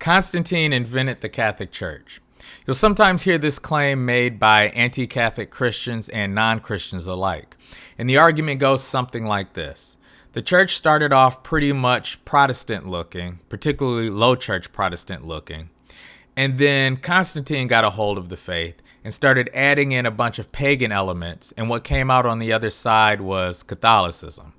Constantine invented the Catholic Church. You'll sometimes hear this claim made by anti-Catholic Christians and non-Christians alike. And the argument goes something like this. The church started off pretty much Protestant looking, particularly low church Protestant looking. And then Constantine got a hold of the faith and started adding in a bunch of pagan elements. And what came out on the other side was Catholicism.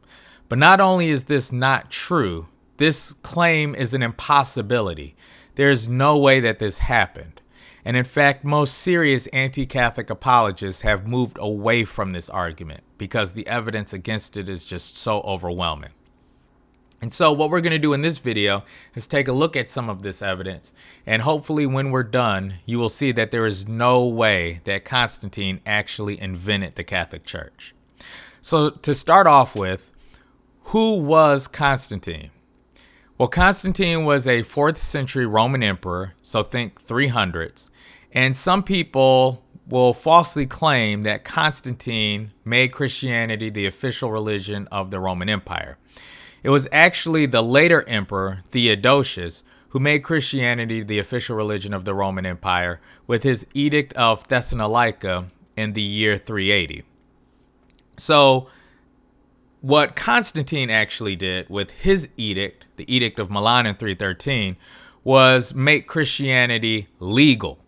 But not only is this not true, this claim is an impossibility. There's no way that this happened. And in fact, most serious anti-Catholic apologists have moved away from this argument because the evidence against it is just so overwhelming. And so what we're going to do in this video is take a look at some of this evidence. And hopefully when we're done, you will see that there is no way that Constantine actually invented the Catholic Church. So to start off with, who was Constantine? Well, Constantine was a 4th century Roman emperor, so think 300s. And some people will falsely claim that Constantine made Christianity the official religion of the Roman Empire. It was actually the later emperor, Theodosius, who made Christianity the official religion of the Roman Empire with his Edict of Thessalonica in the year 380. So what Constantine actually did with his edict, the Edict of Milan in 313, was make Christianity legal.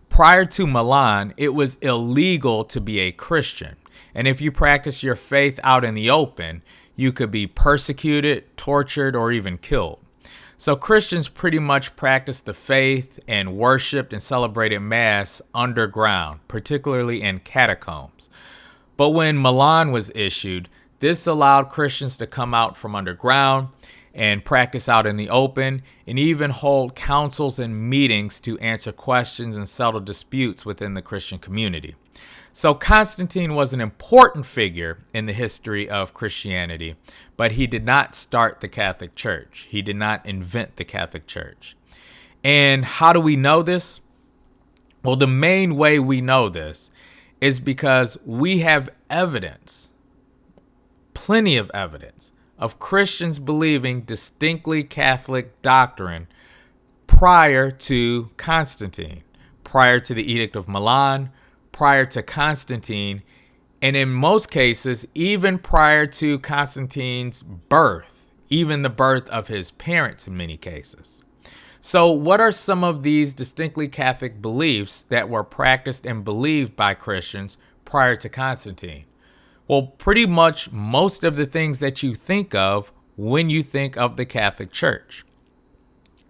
Prior to Milan, it was illegal to be a Christian. And if you practice your faith out in the open, you could be persecuted, tortured, or even killed. So Christians pretty much practiced the faith and worshiped and celebrated Mass underground, particularly in catacombs. But when Milan was issued, this allowed Christians to come out from underground and practice out in the open, and even hold councils and meetings to answer questions and settle disputes within the Christian community. So Constantine was an important figure in the history of Christianity, but he did not start the Catholic Church. He did not invent the Catholic Church. And how do we know this? Well, the main way we know this is because we have evidence, plenty of evidence, of Christians believing distinctly Catholic doctrine prior to Constantine, prior to the Edict of Milan, prior to Constantine, and in most cases, even prior to Constantine's birth, even the birth of his parents in many cases. So what are some of these distinctly Catholic beliefs that were practiced and believed by Christians prior to Constantine? Well, pretty much most of the things that you think of when you think of the Catholic Church.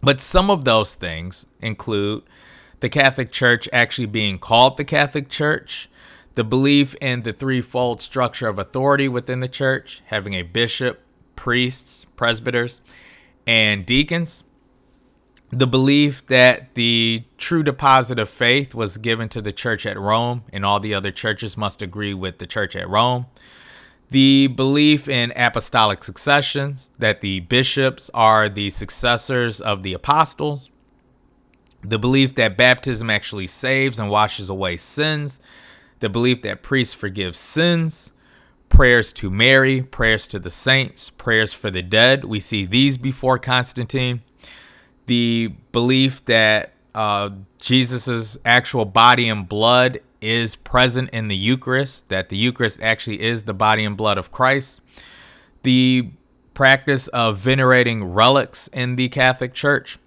But some of those things include the Catholic Church actually being called the Catholic Church, the belief in the threefold structure of authority within the church, having a bishop, priests, presbyters, and deacons, the belief that the true deposit of faith was given to the church at Rome and all the other churches must agree with the church at Rome, the belief in apostolic successions, that the bishops are the successors of the apostles, the belief that baptism actually saves and washes away sins, the belief that priests forgive sins, prayers to Mary, prayers to the saints, prayers for the dead. We see these before Constantine. The belief that Jesus's actual body and blood is present in the Eucharist, that the Eucharist actually is the body and blood of Christ. The practice of venerating relics in the Catholic Church.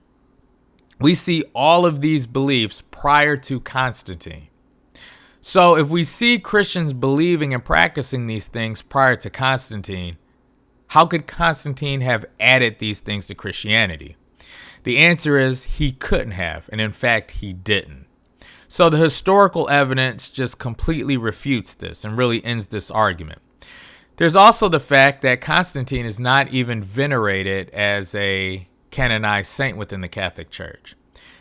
We see all of these beliefs prior to Constantine. So if we see Christians believing and practicing these things prior to Constantine, how could Constantine have added these things to Christianity? The answer is he couldn't have, and in fact, he didn't. So the historical evidence just completely refutes this and really ends this argument. There's also the fact that Constantine is not even venerated as a canonized saint within the Catholic Church.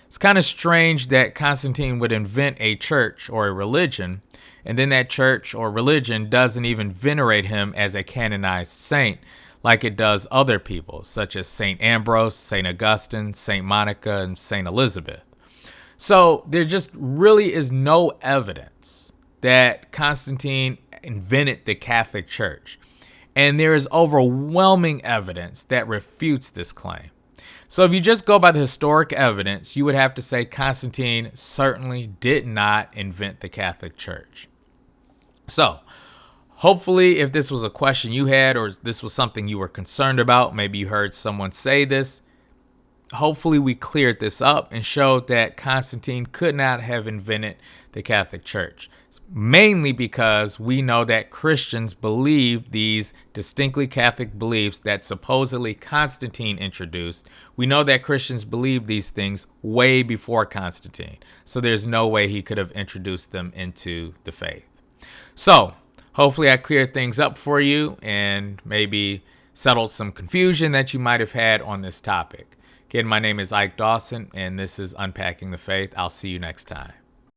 It's kind of strange that Constantine would invent a church or a religion, and then that church or religion doesn't even venerate him as a canonized saint like it does other people, such as St. Ambrose, St. Augustine, St. Monica, and St. Elizabeth. So there just really is no evidence that Constantine invented the Catholic Church. And there is overwhelming evidence that refutes this claim. So if you just go by the historic evidence, you would have to say Constantine certainly did not invent the Catholic Church. So hopefully, if this was a question you had or this was something you were concerned about, maybe you heard someone say this, hopefully we cleared this up and showed that Constantine could not have invented the Catholic Church. Mainly because we know that Christians believe these distinctly Catholic beliefs that supposedly Constantine introduced. We know that Christians believe these things way before Constantine. So there's no way he could have introduced them into the faith. So hopefully I cleared things up for you and maybe settled some confusion that you might have had on this topic. Again, my name is Ike Dawson, and this is Unpacking the Faith. I'll see you next time.